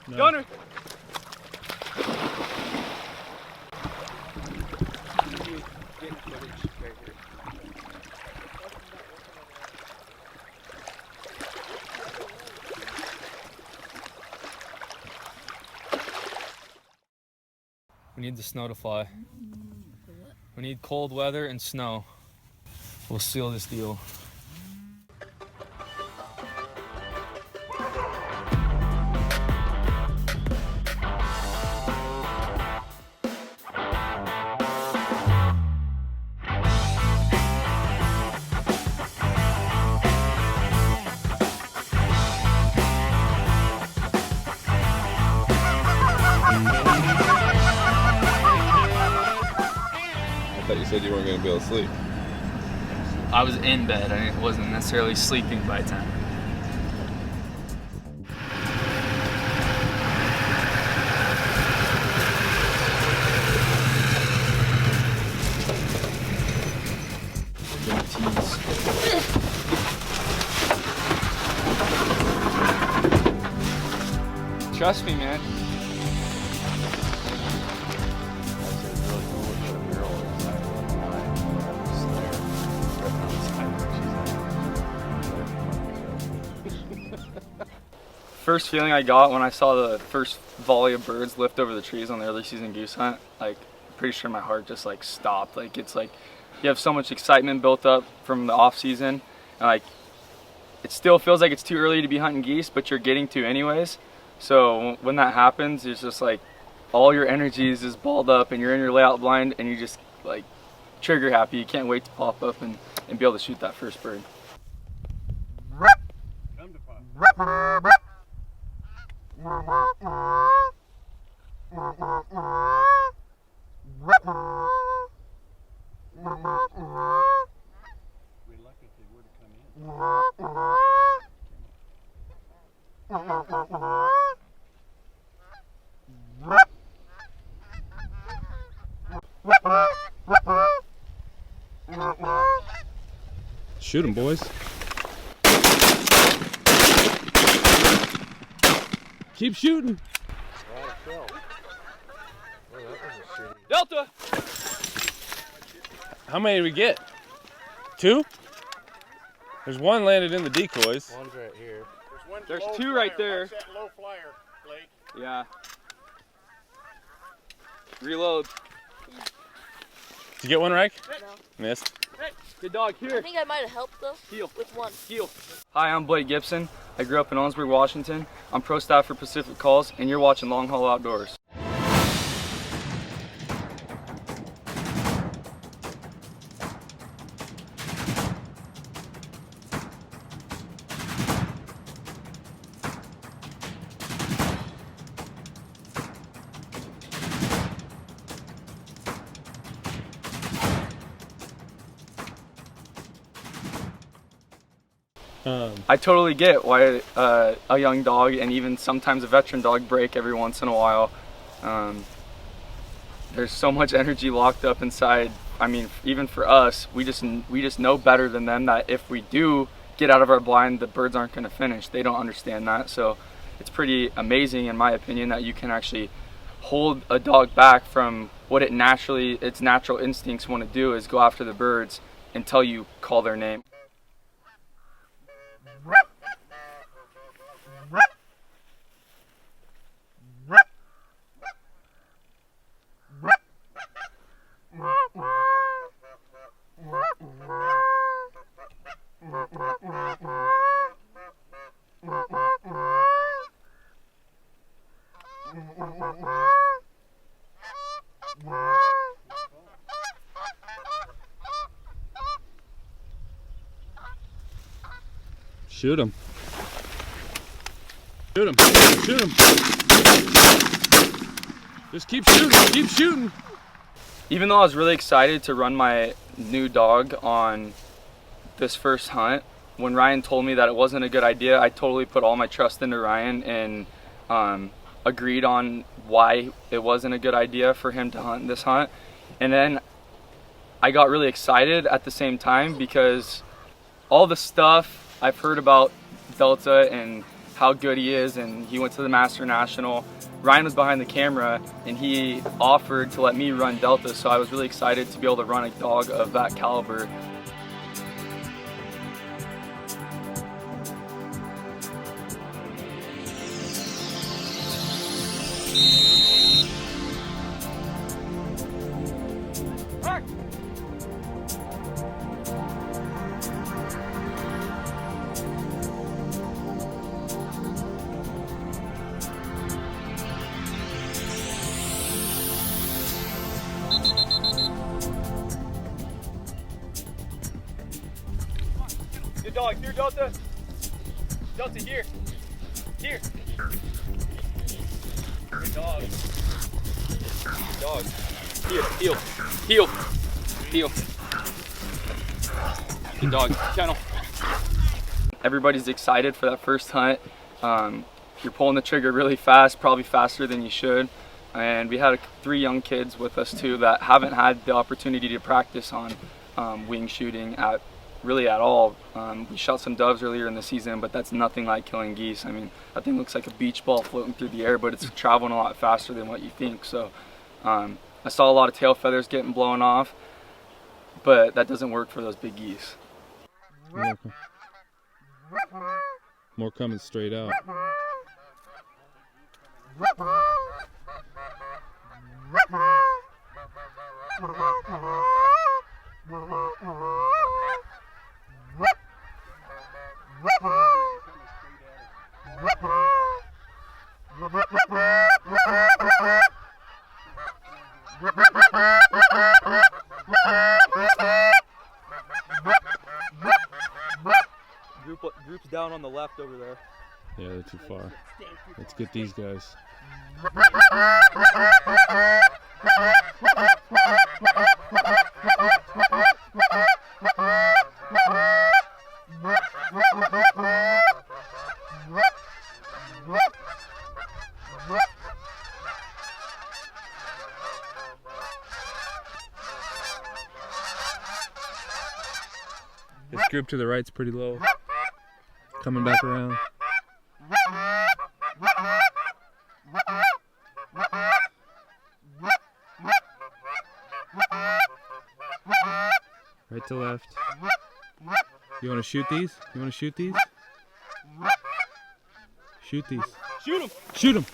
No. Gunner! We need the snow to fly. We need cold weather and snow. We'll seal this deal. I thought you said you weren't going to be able to sleep. I was in bed. I wasn't necessarily sleeping by 10. Trust me, man. First feeling I got when I saw the first volley of birds lift over the trees on the early season goose hunt, like, pretty sure my heart just like stopped. Like, it's like you have so much excitement built up from the off season, and like it still feels like it's too early to be hunting geese, but you're getting to anyways. So when that happens, it's just like all your energy is just balled up and you're in your layout blind and you just like trigger happy. You can't wait to pop up and be able to shoot that first bird. Shoot him, boys. Keep shooting. Delta! How many did we get? 2? There's one landed in the decoys. One's right here. There's 2 right there. Watch that low flyer, Blake. Yeah. Reload. Did you get one, Reich? No. Missed. Hey, good dog, here. I think I might have helped though. Heel. With one. Heel. Hi, I'm Blake Gibson. I grew up in Owensboro, Washington. I'm pro staff for Pacific Calls, and you're watching Long Haul Outdoors. I totally get why a young dog and even sometimes a veteran dog break every once in a while. There's so much energy locked up inside. I mean, even for us, we just know better than them that if we do get out of our blind, the birds aren't going to finish. They don't understand that. So it's pretty amazing, in my opinion, that you can actually hold a dog back from what its natural instincts want to do, is go after the birds until you call their name. Shoot him. Shoot him. Shoot him. Just keep shooting. Keep shooting. Even though I was really excited to run my new dog on this first hunt, when Ryan told me that it wasn't a good idea, I totally put all my trust into Ryan and agreed on why it wasn't a good idea for him to hunt this hunt. And then I got really excited at the same time because all the stuff I've heard about Delta and how good he is, and he went to the Master National. Ryan was behind the camera, and he offered to let me run Delta, so I was really excited to be able to run a dog of that caliber. Good dog, here Delta. Delta, here. Here. Good dog. Good dog. Here, heel. Heel. Heel. Good dog, kennel. Everybody's excited for that first hunt. You're pulling the trigger really fast, probably faster than you should. And we had 3 young kids with us too that haven't had the opportunity to practice on wing shooting at all. We shot some doves earlier in the season, but that's nothing like killing geese. I mean, that thing looks like a beach ball floating through the air, but it's traveling a lot faster than what you think. So I saw a lot of tail feathers getting blown off, but that doesn't work for those big geese. More coming straight out. Group's down on the left over there. Yeah, they're too far. Let's get these guys. This group to the right's pretty low. Coming back around. Right to left. You want to shoot these? You want to shoot these? Shoot these. Shoot him! Shoot them!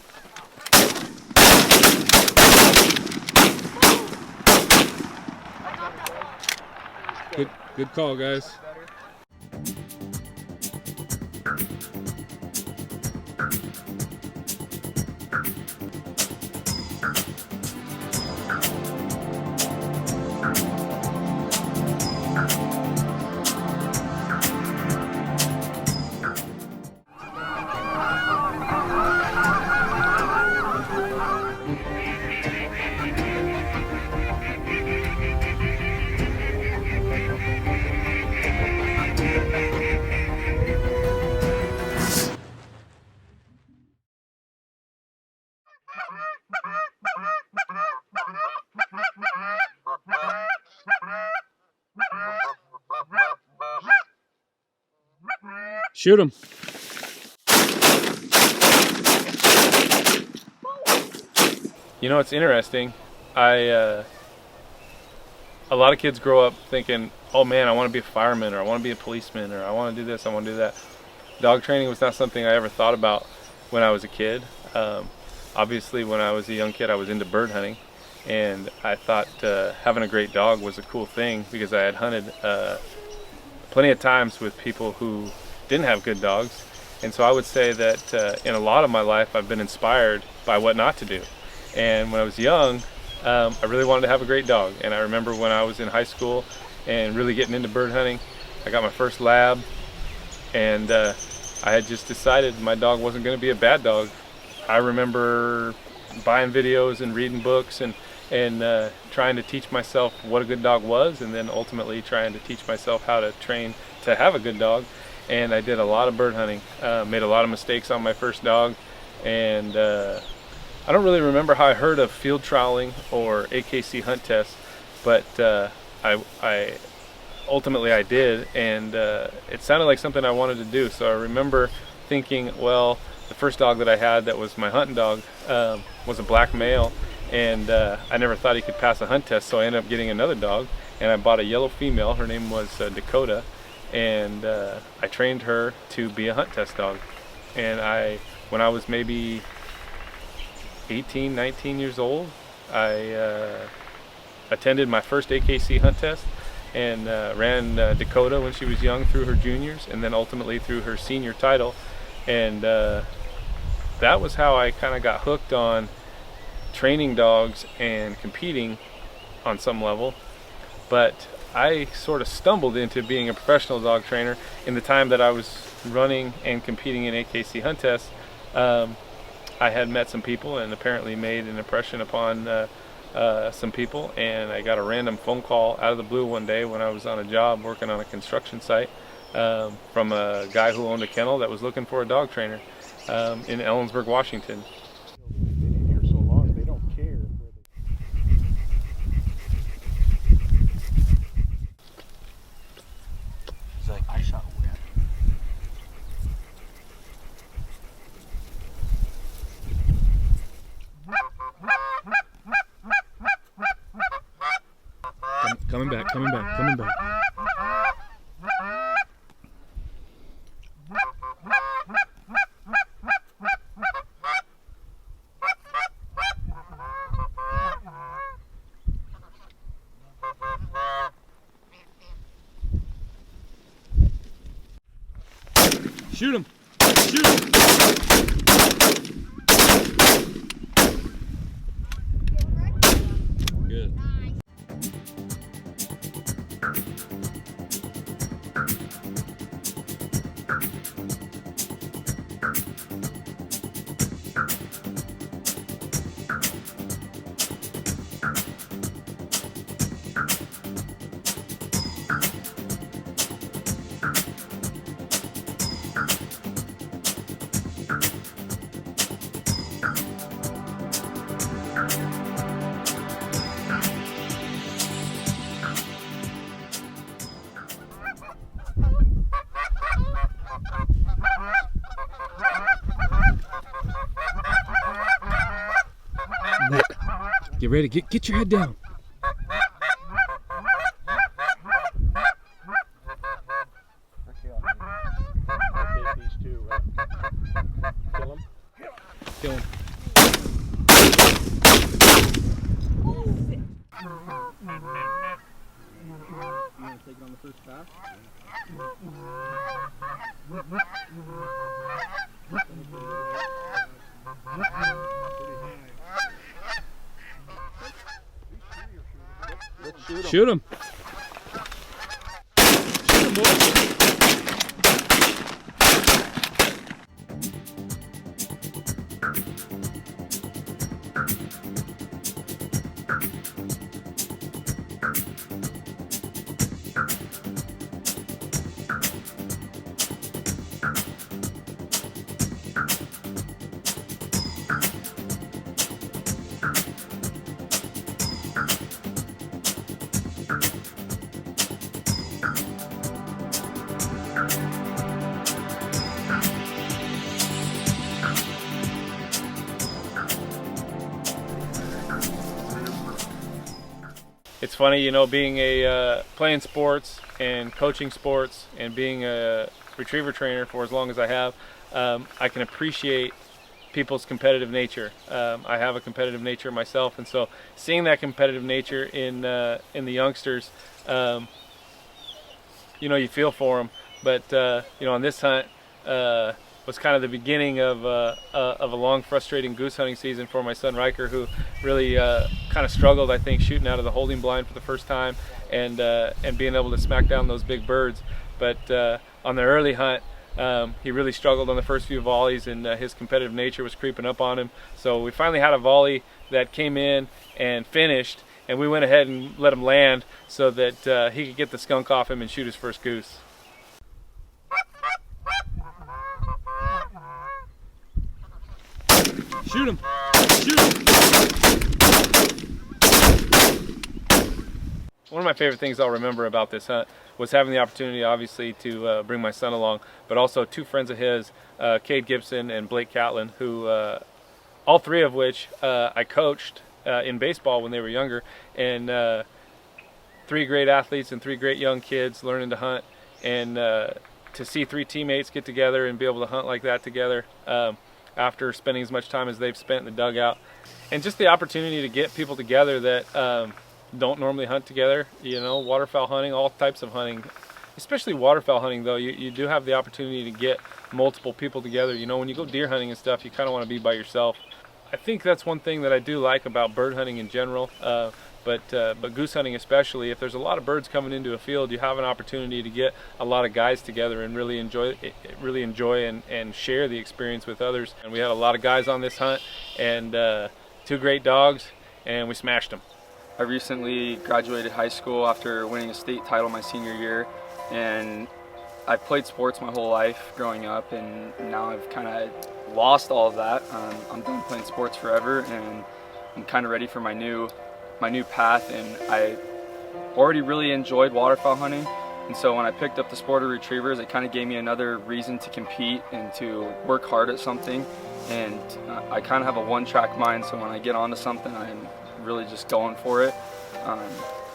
Good call, guys. Shoot him. You know, it's interesting. A lot of kids grow up thinking, oh man, I want to be a fireman, or I want to be a policeman, or I want to do this, I want to do that. Dog training was not something I ever thought about when I was a kid. Obviously, when I was a young kid, I was into bird hunting, and I thought having a great dog was a cool thing because I had hunted plenty of times with people who didn't have good dogs. And so I would say that in a lot of my life I've been inspired by what not to do. And when I was young, I really wanted to have a great dog. And I remember when I was in high school and really getting into bird hunting, I got my first lab, and I had just decided my dog wasn't going to be a bad dog. I remember buying videos and reading books and trying to teach myself what a good dog was, and then ultimately trying to teach myself how to train to have a good dog. And I did a lot of bird hunting, made a lot of mistakes on my first dog, and I don't really remember how I heard of field troweling or AKC hunt tests, but ultimately I did, and it sounded like something I wanted to do. So I remember thinking, well, the first dog that I had that was my hunting dog was a black male, and I never thought he could pass a hunt test, so I ended up getting another dog, and I bought a yellow female. Her name was Dakota, and I trained her to be a hunt test dog. And when I was maybe 18, 19 years old, I attended my first AKC hunt test and ran Dakota when she was young through her juniors, and then ultimately through her senior title. And that was how I kind of got hooked on training dogs and competing on some level. But I sort of stumbled into being a professional dog trainer in the time that I was running and competing in AKC hunt tests. I had met some people and apparently made an impression upon some people, and I got a random phone call out of the blue one day when I was on a job working on a construction site from a guy who owned a kennel that was looking for a dog trainer in Ellensburg, Washington. Coming back, coming back, coming back. Shoot him! Shoot him! Good. Get ready, get your head down. These two, right? Kill them. Kill him. You want to take it on the first pass? Shoot him. Shoot him, boy. It's funny, you know, being playing sports and coaching sports and being a retriever trainer for as long as I have, I can appreciate people's competitive nature. I have a competitive nature myself, and so seeing that competitive nature in the youngsters, you know, you feel for them. But you know, on this hunt was kind of the beginning of a long, frustrating goose hunting season for my son Riker, who really kind of struggled, I think, shooting out of the holding blind for the first time and being able to smack down those big birds. But on the early hunt, he really struggled on the first few volleys, and his competitive nature was creeping up on him. So we finally had a volley that came in and finished, and we went ahead and let him land so that he could get the skunk off him and shoot his first goose. Shoot him! Shoot him! One of my favorite things I'll remember about this hunt was having the opportunity, obviously, to bring my son along, but also 2 friends of his, Cade Gibson and Blake Catlin, who all 3 of which I coached in baseball when they were younger, and 3 great athletes and 3 great young kids learning to hunt, and to see 3 teammates get together and be able to hunt like that together after spending as much time as they've spent in the dugout, and just the opportunity to get people together that don't normally hunt together, you know, waterfowl hunting, all types of hunting, especially waterfowl hunting though, you do have the opportunity to get multiple people together. You know, when you go deer hunting and stuff, you kind of want to be by yourself. I think that's one thing that I do like about bird hunting in general, but goose hunting especially. If there's a lot of birds coming into a field, you have an opportunity to get a lot of guys together and really enjoy and share the experience with others. And we had a lot of guys on this hunt, and 2 great dogs, and we smashed them. I recently graduated high school after winning a state title my senior year, and I played sports my whole life growing up, and now I've kind of lost all of that. I'm done playing sports forever, and I'm kind of ready for my new path, and I already really enjoyed waterfowl hunting, and so when I picked up the sport of retrievers, it kind of gave me another reason to compete and to work hard at something, and I kind of have a one-track mind, so when I get onto something, I'm really just going for it.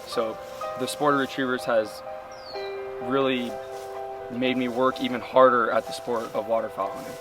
So the sport of retrievers has really made me work even harder at the sport of waterfowl hunting.